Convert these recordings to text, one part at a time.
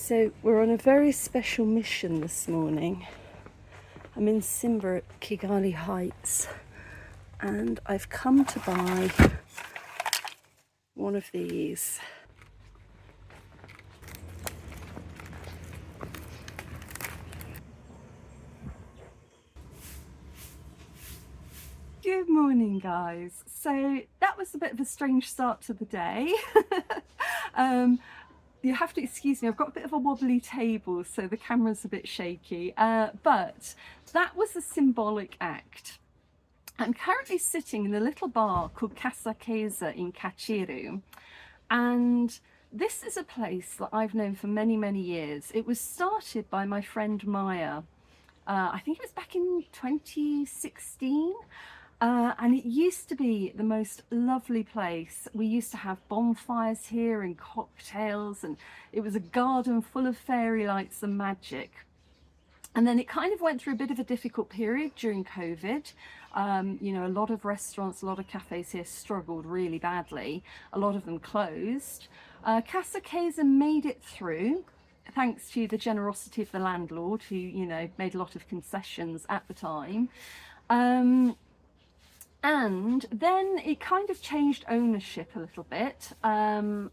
So we're on a very special mission this morning. I'm in Simba at Kigali Heights and I've come to buy one of these. Good morning, guys. So that was a bit of a strange start to the day. You have to excuse me, I've got a bit of a wobbly table, so the camera's a bit shaky, but that was a symbolic act. I'm currently sitting in a little bar called Casakea in Kachiru, and this is a place that I've known for many, many years. It was started by my friend Maya. I think it was back in 2016. And it used to be the most lovely place. We used to have bonfires here and cocktails, and it was a garden full of fairy lights and magic. And then it kind of went through a bit of a difficult period during COVID. You know, a lot of restaurants, a lot of cafes here struggled really badly. A lot of them closed. Casakea made it through, thanks to the generosity of the landlord, who, you know, made a lot of concessions at the time. And then it kind of changed ownership a little bit, and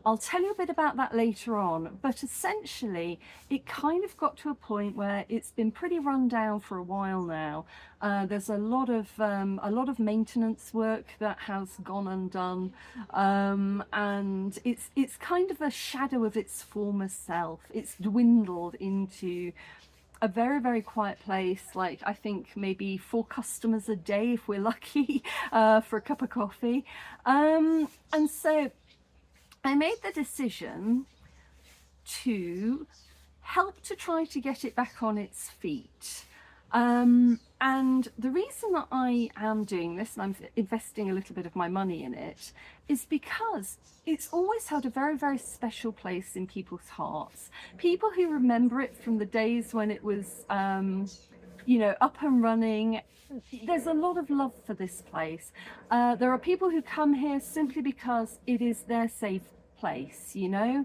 I'll tell you a bit about that later on. But essentially, it kind of got to a point where it's been pretty run down for a while now. There's a lot of maintenance work that has gone undone, and it's kind of a shadow of its former self. It's dwindled into a very, very quiet place, like I think maybe 4 customers a day if we're lucky, for a cup of coffee. And so I made the decision to help to try to get it back on its feet. And the reason that I am doing this, and I'm investing a little bit of my money in it, is because it's always held a very, very special place in people's hearts. People who remember it from the days when it was, you know, up and running. There's a lot of love for this place. There are people who come here simply because it is their safe place, you know.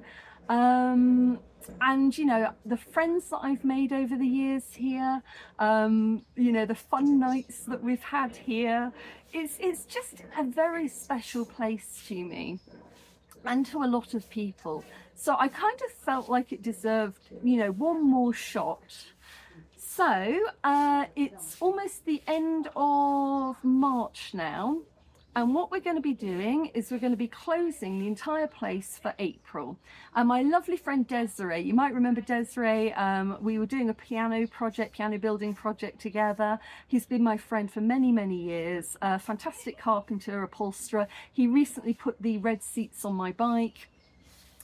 And you know, the friends that I've made over the years here, you know, the fun nights that we've had here, it's just a very special place to me and to a lot of people. So I kind of felt like it deserved, you know, one more shot. So it's almost the end of March now. And what we're going to be doing is we're going to be closing the entire place for April. And my lovely friend Desiree, you might remember Desiree, we were doing a piano building project together. He's been my friend for many, many years, a fantastic carpenter, upholsterer. He recently put the red seats on my bike.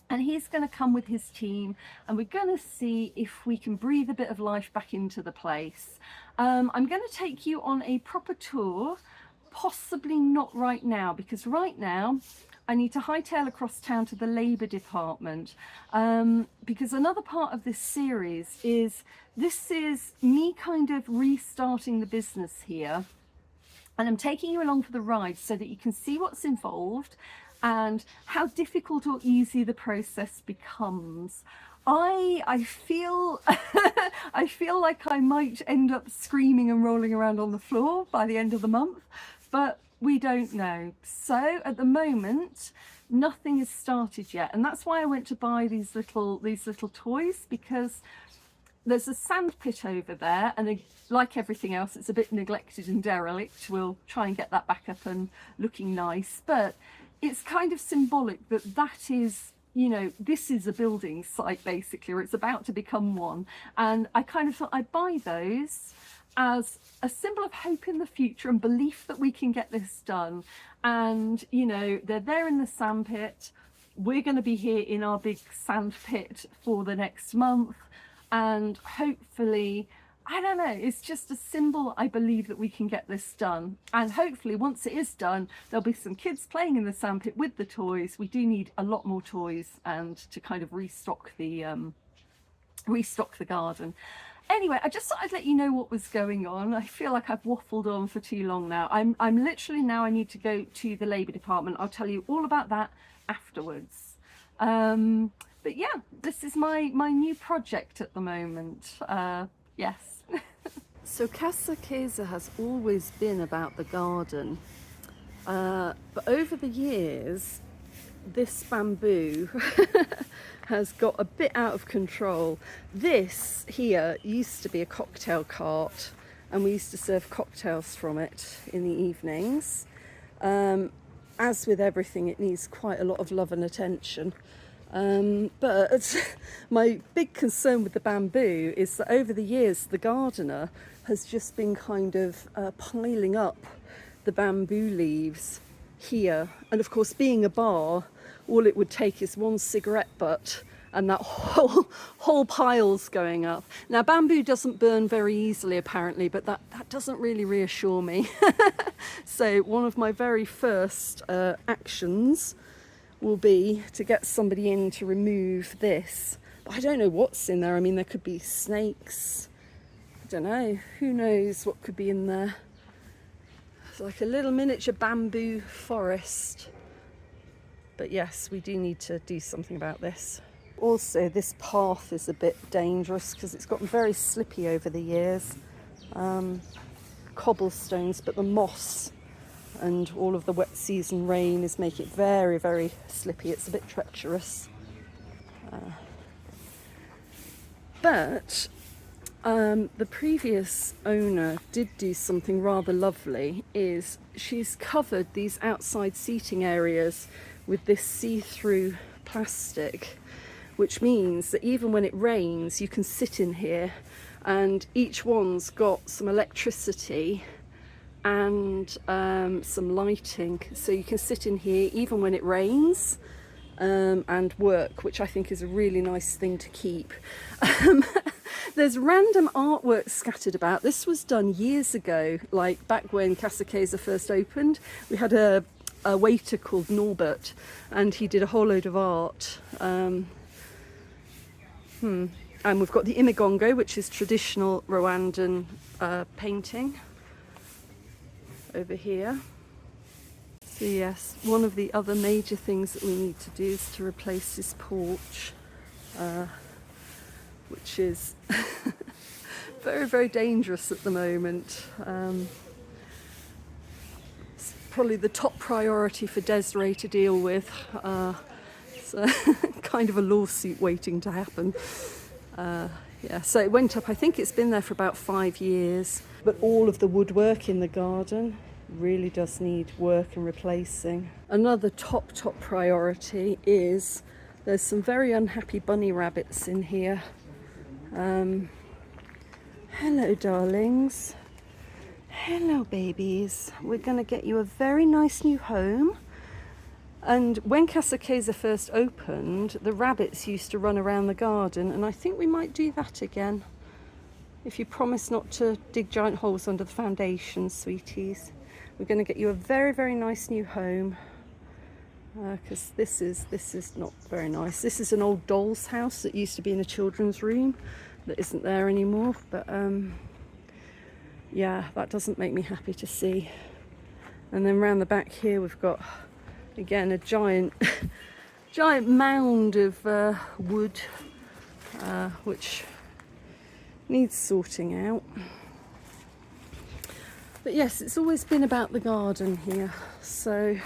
And he's going to come with his team, and we're going to see if we can breathe a bit of life back into the place. I'm going to take you on a proper tour. Possibly not right now, because right now I need to hightail across town to the Labour Department, because another part of this series is me kind of restarting the business here, and I'm taking you along for the ride so that you can see what's involved and how difficult or easy the process becomes. I feel I feel like I might end up screaming and rolling around on the floor by the end of the month, but we don't know. So at the moment, nothing is started yet, and that's why I went to buy these little toys, because there's a sand pit over there, and like everything else, it's a bit neglected and derelict. We'll try and get that back up and looking nice, but it's kind of symbolic that that is, you know, this is a building site basically, or it's about to become one. And I kind of thought I'd buy those as a symbol of hope in the future and belief that we can get this done. And, you know, they're there in the sand pit. We're going to be here in our big sand pit for the next month. And hopefully, I don't know, it's just a symbol, I believe, that we can get this done. And hopefully once it is done, there'll be some kids playing in the sandpit with the toys. We do need a lot more toys and to kind of restock the garden. Anyway, I just thought I'd let you know what was going on. I feel like I've waffled on for too long now. I'm literally now, I need to go to the Labour Department. I'll tell you all about that afterwards. but yeah, this is my new project at the moment. Yes. So Casakea has always been about the garden, but over the years this bamboo has got a bit out of control. This here used to be a cocktail cart, and we used to serve cocktails from it in the evenings. As with everything, it needs quite a lot of love and attention. But my big concern with the bamboo is that over the years the gardener has just been kind of piling up the bamboo leaves here, and of course, being a bar, all it would take is one cigarette butt and that whole pile's going up. Now, bamboo doesn't burn very easily apparently, but that doesn't really reassure me. So one of my very first actions will be to get somebody in to remove this. But I don't know what's in there. I mean, there could be snakes. I don't know. Who knows what could be in there? It's like a little miniature bamboo forest. But yes, we do need to do something about this. Also, this path is a bit dangerous because it's gotten very slippy over the years. Cobblestones, but the moss and all of the wet season rain is making it very, very slippy. It's a bit treacherous. But the previous owner did do something rather lovely. Is she's covered these outside seating areas with this see-through plastic, which means that even when it rains you can sit in here, and each one's got some electricity and some lighting, so you can sit in here even when it rains and work, which I think is a really nice thing to keep. There's random artwork scattered about. This was done years ago, like back when Casakea first opened. We had a waiter called Norbert, and he did a whole load of art. And we've got the imigongo, which is traditional Rwandan painting over here. So yes, one of the other major things that we need to do is to replace this porch, which is very, very dangerous at the moment. It's probably the top priority for Desiree to deal with. It's kind of a lawsuit waiting to happen. Yeah, so it went up, I think it's been there for about 5 years, but all of the woodwork in the garden really does need work and replacing. Another top priority is there's some very unhappy bunny rabbits in here. Hello darlings, hello babies. We're going to get you a very nice new home. And when Casakea first opened, the rabbits used to run around the garden, and I think we might do that again. If you promise not to dig giant holes under the foundations, sweeties. We're going to get you a very, very nice new home. Because this is not very nice. This is an old doll's house that used to be in a children's room that isn't there anymore. But yeah, that doesn't make me happy to see. And then round the back here we've got, again, a giant mound of wood, which needs sorting out. But yes, it's always been about the garden here, so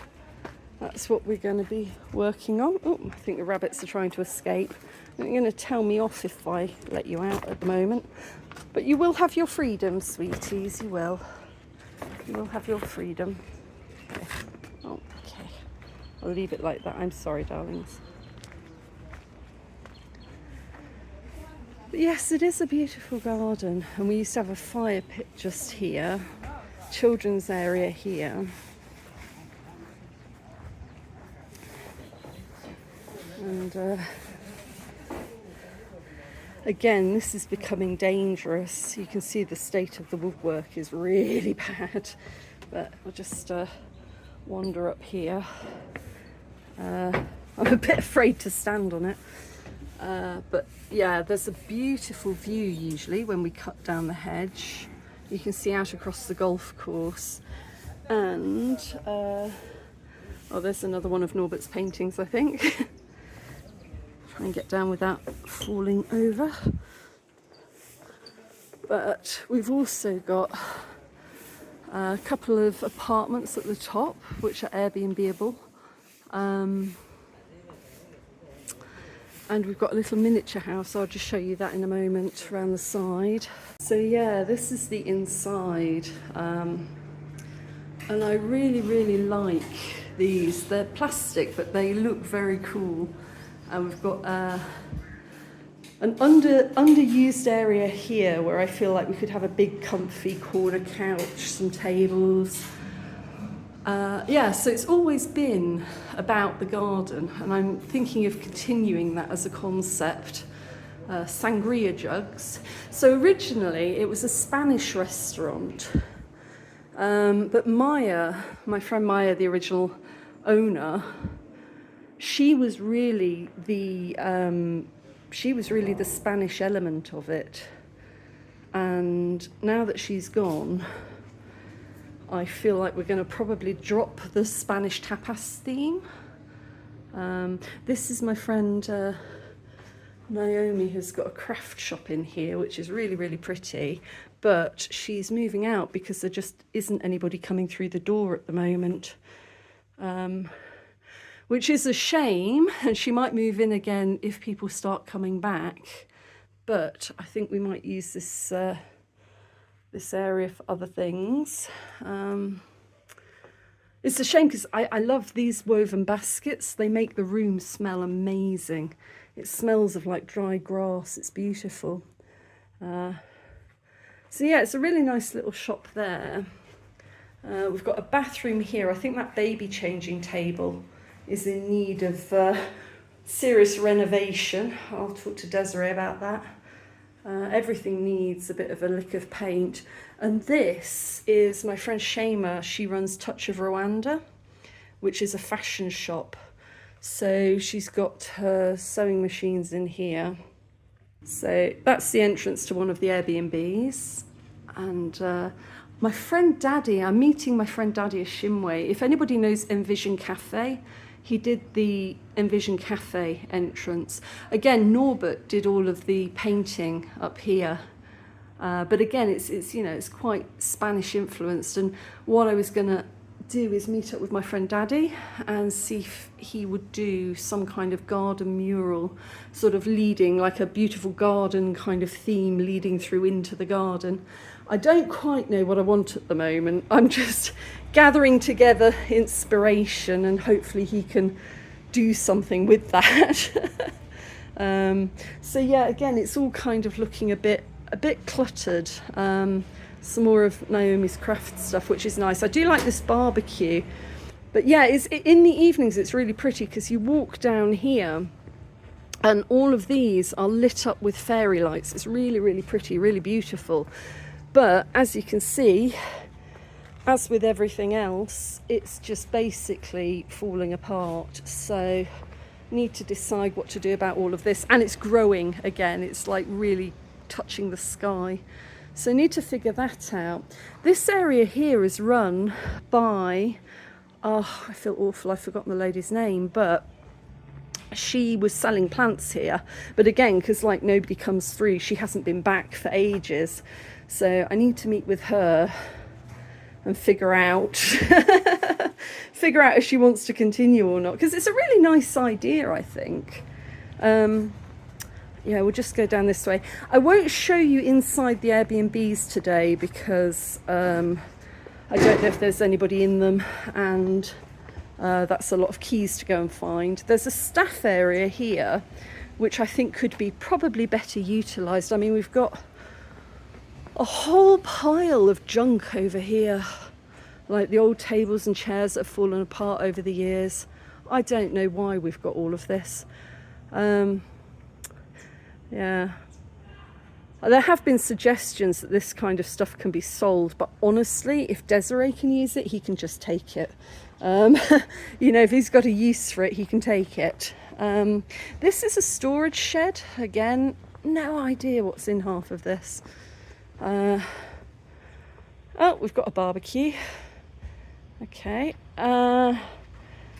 that's what we're going to be working on. Oh, I think the rabbits are trying to escape. They're going to tell me off if I let you out at the moment. But you will have your freedom, sweeties, you will. You will have your freedom. Okay. Okay. I'll leave it like that. I'm sorry, darlings. But yes, it is a beautiful garden. And we used to have a fire pit just here. Children's area here. And again, this is becoming dangerous. You can see the state of the woodwork is really bad. But I'll just wander up here. I'm a bit afraid to stand on it. But yeah, there's a beautiful view usually when we cut down the hedge. You can see out across the golf course. And, oh, there's another one of Norbert's paintings, I think. and get down without falling over. But we've also got a couple of apartments at the top, which are Airbnb-able. And we've got a little miniature house. I'll just show you that in a moment around the side. So yeah, this is the inside. And I really, really like these. They're plastic, but they look very cool. And we've got an underused area here where I feel like we could have a big comfy corner couch, some tables. Yeah, so it's always been about the garden, and I'm thinking of continuing that as a concept. Sangria jugs. So originally it was a Spanish restaurant, but Maya, my friend Maya, the original owner, she was really the Spanish element of it. And now that she's gone, I feel like we're going to probably drop the Spanish tapas theme. This is my friend Naomi, who's got a craft shop in here, which is really, really pretty. But she's moving out because there just isn't anybody coming through the door at the moment. Which is a shame, and she might move in again if people start coming back. But I think we might use this this area for other things. It's a shame because I love these woven baskets. They make the room smell amazing. It smells of like dry grass. It's beautiful. So yeah, it's a really nice little shop there. We've got a bathroom here. I think that baby changing table is in need of serious renovation. I'll talk to Desiree about that. Everything needs a bit of a lick of paint. And this is my friend Shema. She runs Touch of Rwanda, which is a fashion shop. So she's got her sewing machines in here. So that's the entrance to one of the Airbnbs. And my friend Daddy, I'm meeting my friend Daddy Ashimwe. If anybody knows Envision Cafe, he did the Envision Cafe entrance. Again, Norbert did all of the painting up here. But again, it's you know, it's quite Spanish influenced. And what I was gonna do is meet up with my friend Daddy and see if he would do some kind of garden mural, sort of leading like a beautiful garden kind of theme leading through into the garden. I don't quite know what I want at the moment. I'm just gathering together inspiration, and hopefully he can do something with that. So yeah, again, it's all kind of looking a bit cluttered. Some more of Naomi's craft stuff, which is nice. I do like this barbecue, but yeah, in the evenings it's really pretty because you walk down here and all of these are lit up with fairy lights. It's really, really pretty, really beautiful. But as you can see, as with everything else, it's just basically falling apart. So need to decide what to do about all of this. And it's growing again. It's like really touching the sky. So need to figure that out. This area here is run by, oh, I feel awful, I've forgotten the lady's name, but she was selling plants here. But again, because like nobody comes through, she hasn't been back for ages. So I need to meet with her and figure out if she wants to continue or not, because it's a really nice idea, I think. Yeah, we'll just go down this way. I won't show you inside the Airbnbs today because I don't know if there's anybody in them, and that's a lot of keys to go and find. There's a staff area here which I think could be probably better utilised. I mean, we've got a whole pile of junk over here, like the old tables and chairs that have fallen apart over the years. I don't know why we've got all of this. Yeah, there have been suggestions that this kind of stuff can be sold, but honestly, if Desiree can use it, he can just take it. You know, if he's got a use for it, he can take it. This is a storage shed. Again, no idea what's in half of this. Oh, we've got a barbecue. Okay. And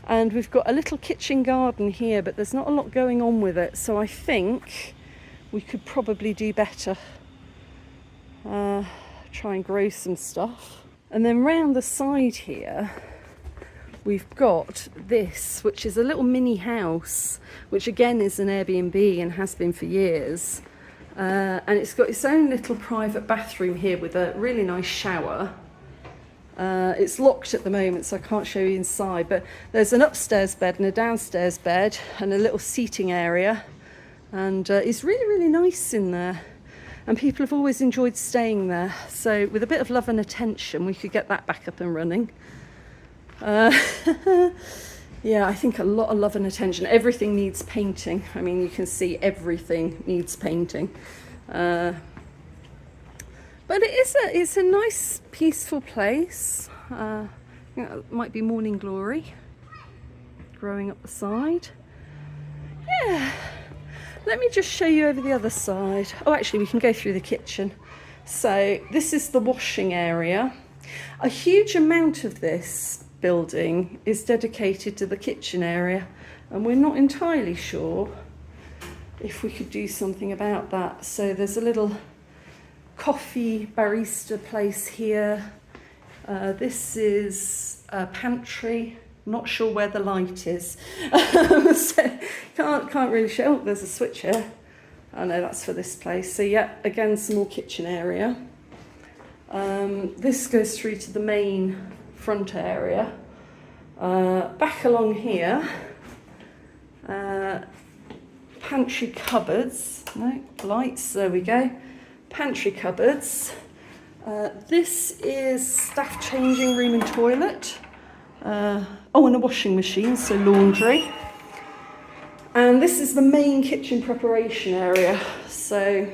And we've got a little kitchen garden here, but there's not a lot going on with it, so I think we could probably do better. Try and grow some stuff. And then round the side here we've got this, which is a little mini house, which again is an Airbnb and has been for years. And it's got its own little private bathroom here with a really nice shower. It's locked at the moment, so I can't show you inside, but there's an upstairs bed and a downstairs bed and a little seating area, and it's really, really nice in there, and people have always enjoyed staying there. So with a bit of love and attention, we could get that back up and running. Yeah, I think a lot of love and attention. Everything needs painting. I mean, you can see everything needs painting. But it's a nice, peaceful place. It might be morning glory growing up the side. Yeah, let me just show you over the other side. Oh, actually, we can go through the kitchen. So this is the washing area. A huge amount of this building is dedicated to the kitchen area, and we're not entirely sure if we could do something about that. So there's a little coffee barista place here. This is a pantry. Not sure where the light is. So can't really show. Oh, there's a switch here. Oh no, that's for this place. So yeah, again, some more kitchen area. This goes through to the main front area. Back along here, pantry cupboards. No, lights, there we go. Pantry cupboards. This is staff changing room and toilet. Oh, and a washing machine, so laundry. And this is the main kitchen preparation area. So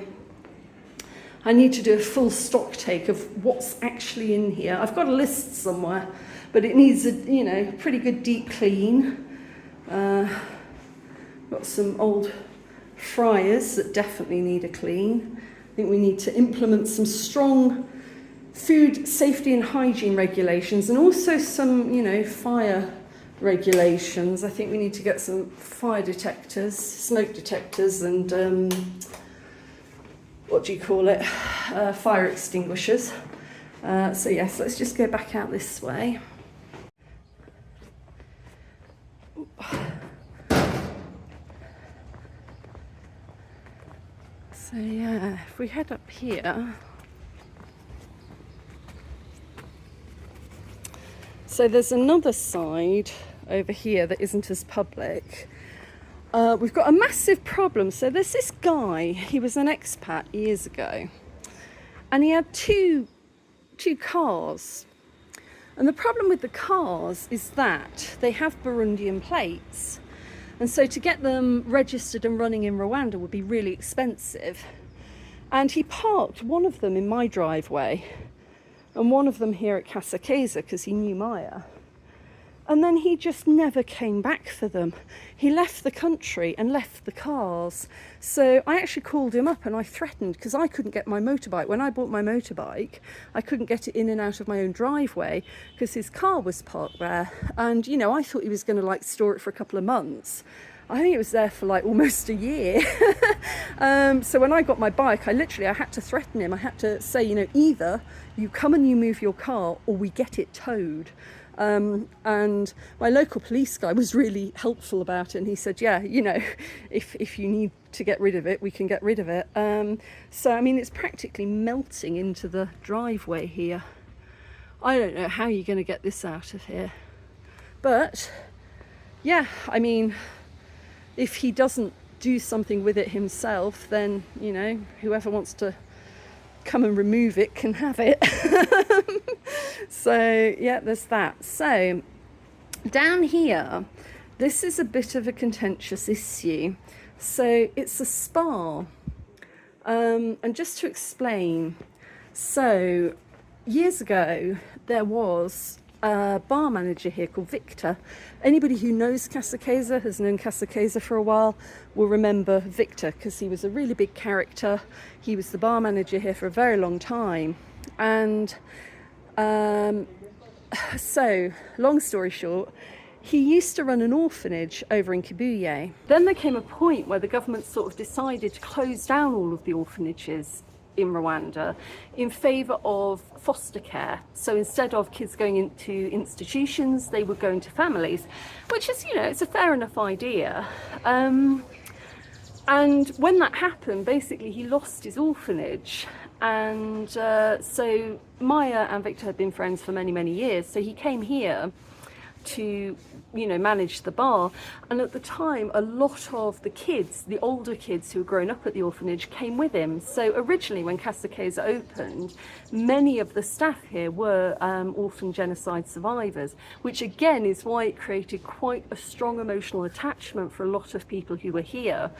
I need to do a full stock take of what's actually in here. I've got a list somewhere, but it needs a pretty good deep clean. Got some old fryers that definitely need a clean. I think we need to implement some strong food safety and hygiene regulations, and also some, fire regulations. I think we need to get some fire detectors, smoke detectors, and fire extinguishers. So yes, let's just go back out this way. So yeah, if we head up here, so there's another side over here that isn't as public. We've got a massive problem. So there's this guy, he was an expat years ago, and he had two cars. And the problem with the cars is that they have Burundian plates. And so to get them registered and running in Rwanda would be really expensive. And he parked one of them in my driveway and one of them here at Casakea because he knew Maya. And then he just never came back for them. He left the country and left the cars. So I actually called him up and I threatened, because I couldn't get my motorbike. When I bought my motorbike, I couldn't get it in and out of my own driveway because his car was parked there. And, I thought he was going to store it for a couple of months. I think it was there for almost a year. So when I got my bike, I had to threaten him. I had to say, either you come and you move your car or we get it towed. And my local police guy was really helpful about it, and he said, yeah, if you need to get rid of it, we can get rid of it. So I mean, it's practically melting into the driveway here. I don't know how you're going to get this out of here, but yeah, I mean, if he doesn't do something with it himself, then whoever wants to come and remove it can have it. So yeah, there's that. So down here, this is a bit of a contentious issue. So it's a spa, and just to explain, so years ago there was a bar manager here called Victor. Anybody who knows Casakea, has known Casakea for a while, will remember Victor because he was a really big character. He was the bar manager here for a very long time. And so, long story short, he used to run an orphanage over in Kigali. Then there came a point where the government sort of decided to close down all of the orphanages in Rwanda in favour of foster care. So instead of kids going into institutions, they would go into families, which is, you know, it's a fair enough idea. And when that happened, basically he lost his orphanage. And so Maya and Victor had been friends for many, many years. So he came here to, you know, manage the bar. And at the time, a lot of the kids, the older kids who had grown up at the orphanage, came with him. So originally when Casakea opened, many of the staff here were orphan genocide survivors, which again is why it created quite a strong emotional attachment for a lot of people who were here.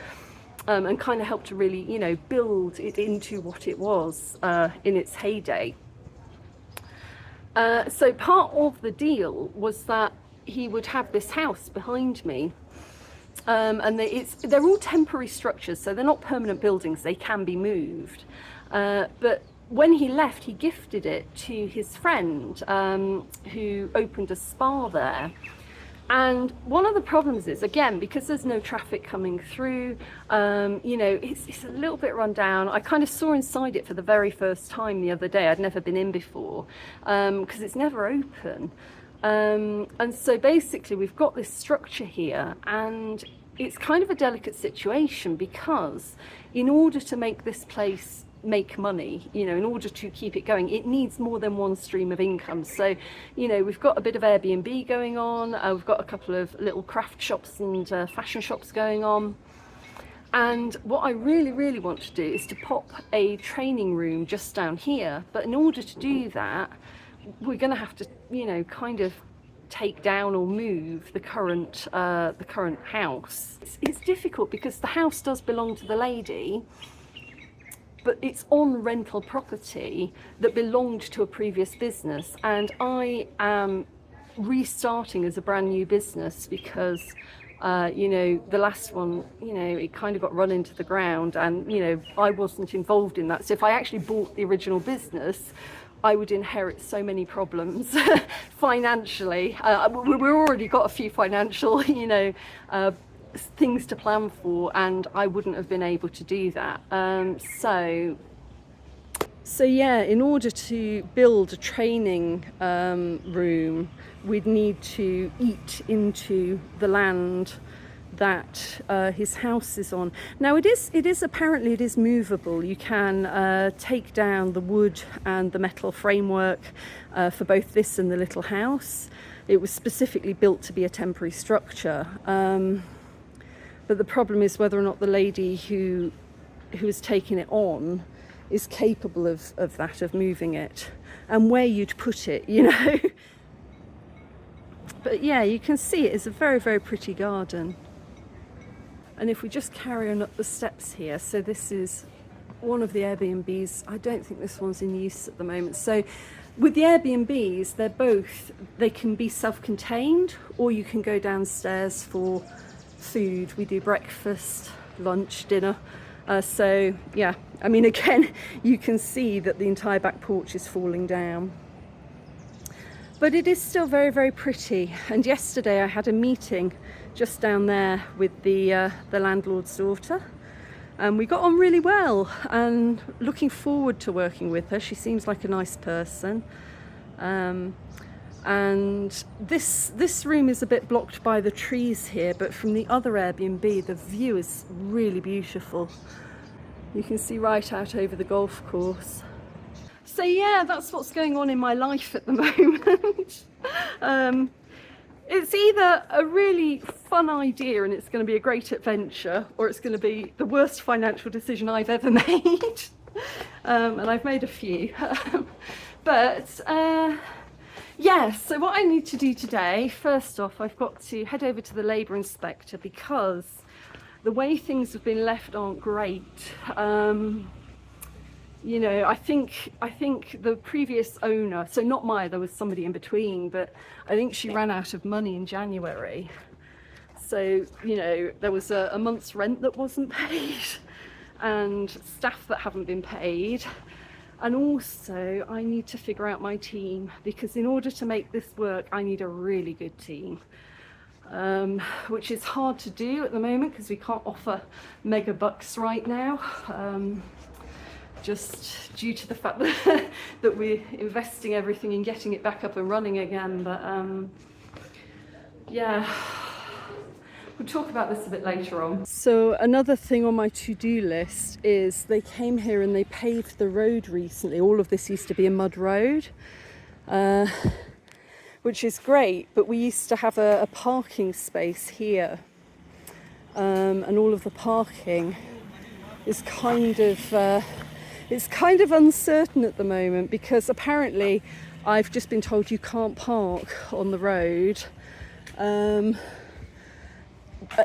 And kind of helped to really, you know, build it into what it was in its heyday. So part of the deal was that he would have this house behind me. And they're all temporary structures, so they're not permanent buildings, they can be moved. But when he left, he gifted it to his friend who opened a spa there. And one of the problems is, again, because there's no traffic coming through, you know, it's a little bit run down. I kind of saw inside it for the very first time the other day. I'd never been in before, because it's never open. And so basically we've got this structure here, and it's kind of a delicate situation because in order to make this place make money, you know, in order to keep it going, it needs more than one stream of income. So, you know, we've got a bit of Airbnb going on, we've got a couple of little craft shops and fashion shops going on. And what I really, really want to do is to pop a training room just down here. But in order to do that, we're going to have to, you know, kind of take down or move the current house. It's difficult because the house does belong to the lady, but it's on rental property that belonged to a previous business, and I am restarting as a brand new business because you know, the last one, you know, it kind of got run into the ground, and you know, I wasn't involved in that. So if I actually bought the original business, I would inherit so many problems financially. We've already got a few financial, you know, things to plan for, and I wouldn't have been able to do that. So yeah, in order to build a training room, we'd need to eat into the land that his house is on. Now it is apparently it is movable. You can take down the wood and the metal framework for both this and the little house. It was specifically built to be a temporary structure. But the problem is whether or not the lady who is taking it on is capable of that, of moving it, and where you'd put it, you know. But yeah, you can see it is a very, very pretty garden. And if we just carry on up the steps here, so this is one of the Airbnbs. I don't think this one's in use at the moment. So with the Airbnbs, they can be self-contained, or you can go downstairs for food. We do breakfast, lunch, dinner. So yeah, I mean, again, you can see that the entire back porch is falling down. But it is still very, very pretty. And yesterday I had a meeting just down there with the landlord's daughter, and we got on really well, and looking forward to working with her. She seems like a nice person. And this room is a bit blocked by the trees here, but from the other Airbnb the view is really beautiful. You can see right out over the golf course. So yeah, that's what's going on in my life at the moment. It's either a really fun idea and it's going to be a great adventure, or it's going to be the worst financial decision I've ever made. And I've made a few. But yeah, so what I need to do today, first off, I've got to head over to the labour inspector because the way things have been left aren't great. You know, I think the previous owner, so not Maya, there was somebody in between, but I think she ran out of money in January. So, you know, there was a month's rent that wasn't paid, and staff that haven't been paid. And also I need to figure out my team, because in order to make this work, I need a really good team. which is hard to do at the moment because we can't offer mega bucks right now, just due to the fact that, that we're investing everything in getting it back up and running again. But yeah, we'll talk about this a bit later on. So another thing on my to-do list is they came here and they paved the road recently. All of this used to be a mud road, which is great, but we used to have a parking space here, and all of the parking is kind of it's kind of uncertain at the moment, because apparently I've just been told you can't park on the road.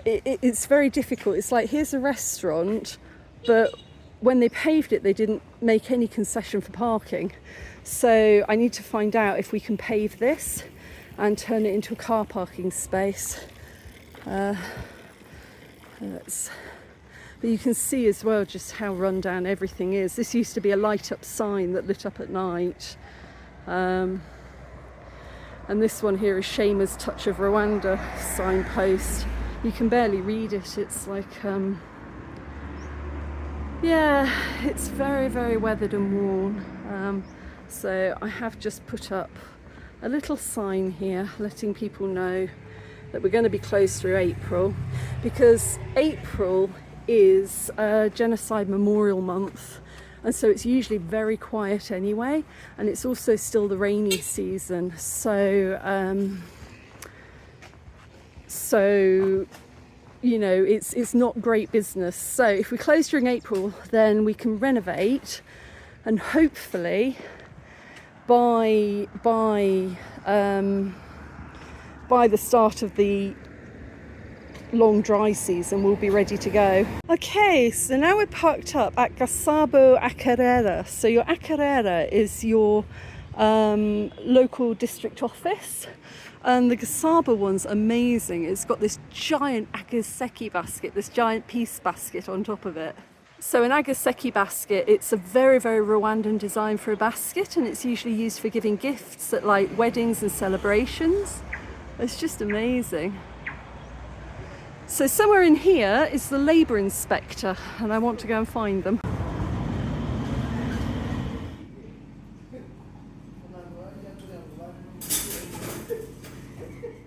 It's very difficult. It's like, here's a restaurant, but when they paved it, they didn't make any concession for parking. So I need to find out if we can pave this and turn it into a car parking space. But you can see as well just how run down everything is. This used to be a light up sign that lit up at night. And this one here is Shema's Touch of Rwanda signpost. You can barely read it. It's like, yeah, it's very, very weathered and worn. So I have just put up a little sign here letting people know that we're going to be closed through April, because April is Genocide Memorial Month, and so it's usually very quiet anyway, and it's also still the rainy season, so you know, it's not great business. So if we close during April, then we can renovate, and hopefully by the start of the long dry season we'll be ready to go. Okay, so now we're parked up at Gasabo Acarera. So your Acarera is your local district office, and the Gasabo one's amazing. It's got this giant agaseki basket, this giant peace basket on top of it. So an agaseki basket, it's a very, very Rwandan design for a basket, and it's usually used for giving gifts at like weddings and celebrations. It's just amazing. So somewhere in here is the labour inspector, and I want to go and find them.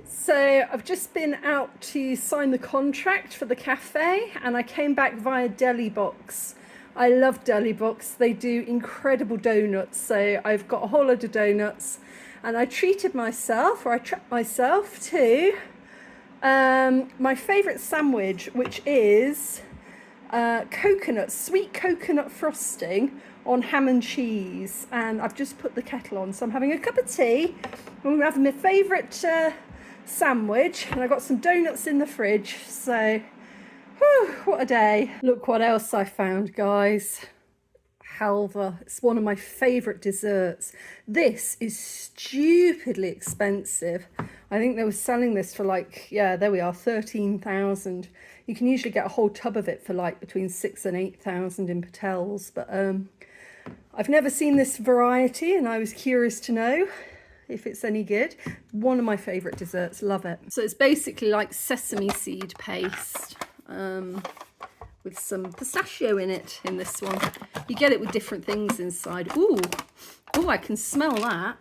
So I've just been out to sign the contract for the cafe, and I came back via Deli Box. I love Deli Box. They do incredible donuts. So I've got a whole load of donuts, and I treated myself, or I treated myself to my favourite sandwich, which is sweet coconut frosting on ham and cheese. And I've just put the kettle on, so I'm having a cup of tea. I'm having my favourite sandwich, and I've got some donuts in the fridge. So, whew, what a day. Look what else I found, guys. Halva. It's one of my favourite desserts. This is stupidly expensive. I think they were selling this for like, yeah, there we are, 13,000. You can usually get a whole tub of it for like between 6,000 and 8,000 in Patels, but I've never seen this variety, and I was curious to know if it's any good. One of my favourite desserts, love it. So it's basically like sesame seed paste, with some pistachio in it in this one. You get it with different things inside. Ooh, oh, I can smell that.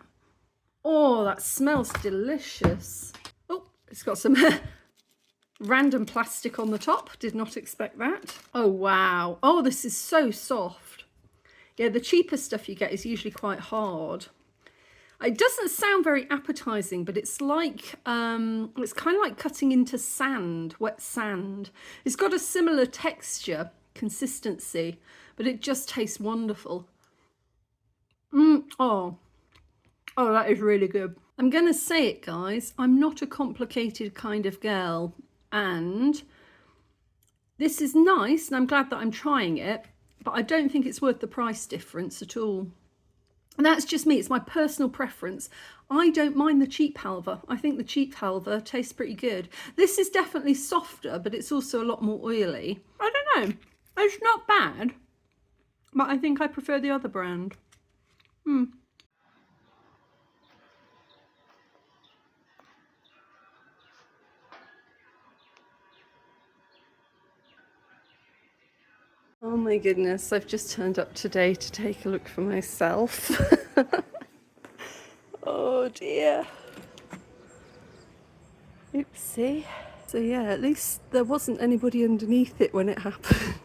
Oh, that smells delicious. Oh, it's got some random plastic on the top. Did not expect that. Oh, wow. Oh, this is so soft. Yeah, the cheaper stuff you get is usually quite hard. It doesn't sound very appetizing, but it's like, it's kind of like cutting into sand, wet sand. It's got a similar texture, consistency, but it just tastes wonderful. Oh, that is really good. I'm going to say it, guys. I'm not a complicated kind of girl, and this is nice, and I'm glad that I'm trying it, but I don't think it's worth the price difference at all. And that's just me. It's my personal preference. I don't mind the cheap halva. I think the cheap halva tastes pretty good. This is definitely softer, but it's also a lot more oily. I don't know. It's not bad, but I think I prefer the other brand. Oh my goodness, I've just turned up today to take a look for myself. Oh dear. Oopsie. So yeah, at least there wasn't anybody underneath it when it happened.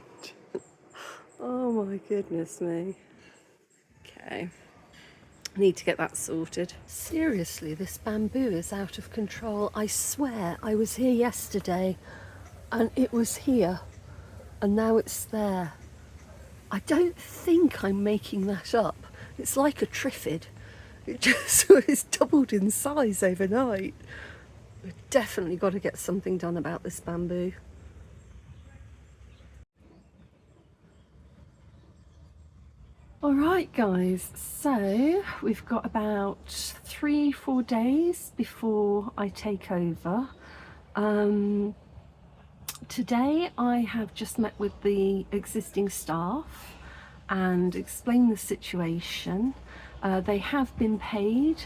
Oh my goodness me. Okay. I need to get that sorted. Seriously, this bamboo is out of control. I swear I was here yesterday and it was here and now it's there. I don't think I'm making that up. It's like a triffid. It just it's doubled in size overnight. We've definitely got to get something done about this bamboo. Alright guys, so we've got about 3-4 days before I take over. Today I have just met with the existing staff and explained the situation. They have been paid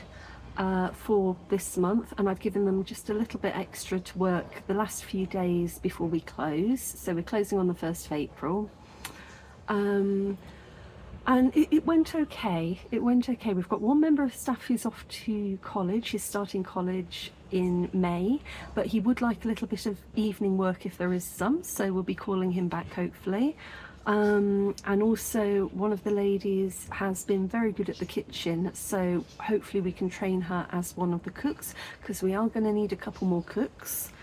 for this month, and I've given them just a little bit extra to work the last few days before we close. So we're closing on the 1st of April. And it went okay. It went okay. We've got one member of staff who's off to college. He's starting college in May, but he would like a little bit of evening work if there is some, so we'll be calling him back hopefully. And also one of the ladies has been very good at the kitchen, so hopefully we can train her as one of the cooks, because we are going to need a couple more cooks.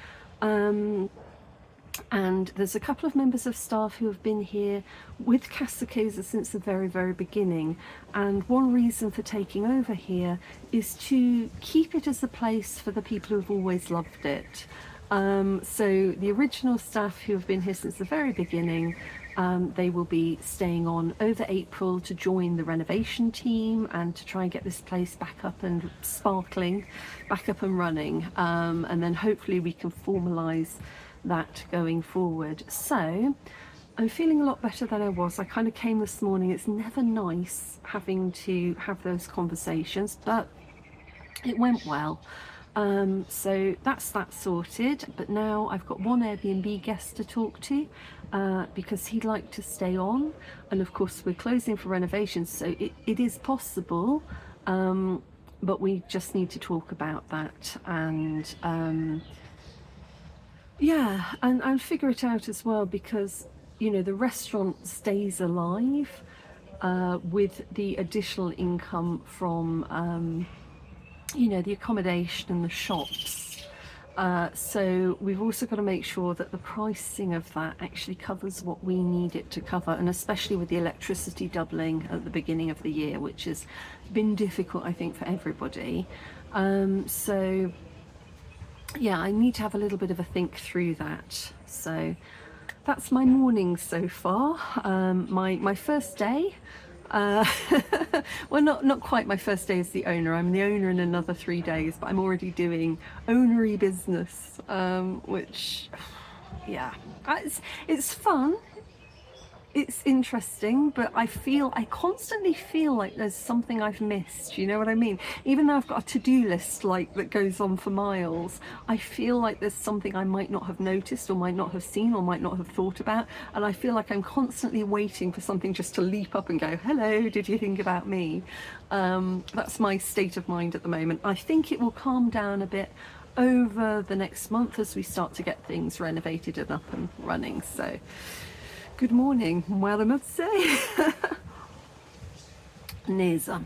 And there's a couple of members of staff who have been here with Casakea since the very, very beginning. And one reason for taking over here is to keep it as a place for the people who've always loved it. So the original staff who have been here since the very beginning, they will be staying on over April to join the renovation team and to try and get this place back up and sparkling, back up and running. And then hopefully we can formalise that going forward. So I'm feeling a lot better than I was. I kind of came this morning. It's never nice having to have those conversations, but it went well. So that's that sorted. But now I've got one Airbnb guest to talk to because he'd like to stay on, and of course we're closing for renovations, so it is possible, but we just need to talk about that and yeah, and figure it out as well, because you know the restaurant stays alive with the additional income from you know, the accommodation and the shops. So we've also got to make sure that the pricing of that actually covers what we need it to cover, and especially with the electricity doubling at the beginning of the year, which has been difficult I think for everybody. So yeah, I need to have a little bit of a think through that. So that's my morning so far. My first day, well, not quite my first day as the owner. I'm the owner in another 3 days, but I'm already doing ownery business, which yeah, it's fun. It's interesting, but I constantly feel like there's something I've missed, you know what I mean? Even though I've got a to-do list like that goes on for miles, I feel like there's something I might not have noticed or might not have seen or might not have thought about, and I feel like I'm constantly waiting for something just to leap up and go, hello, did you think about me? That's my state of mind at the moment. I think it will calm down a bit over the next month as we start to get things renovated and up and running. So good morning, vad de säger. Neza.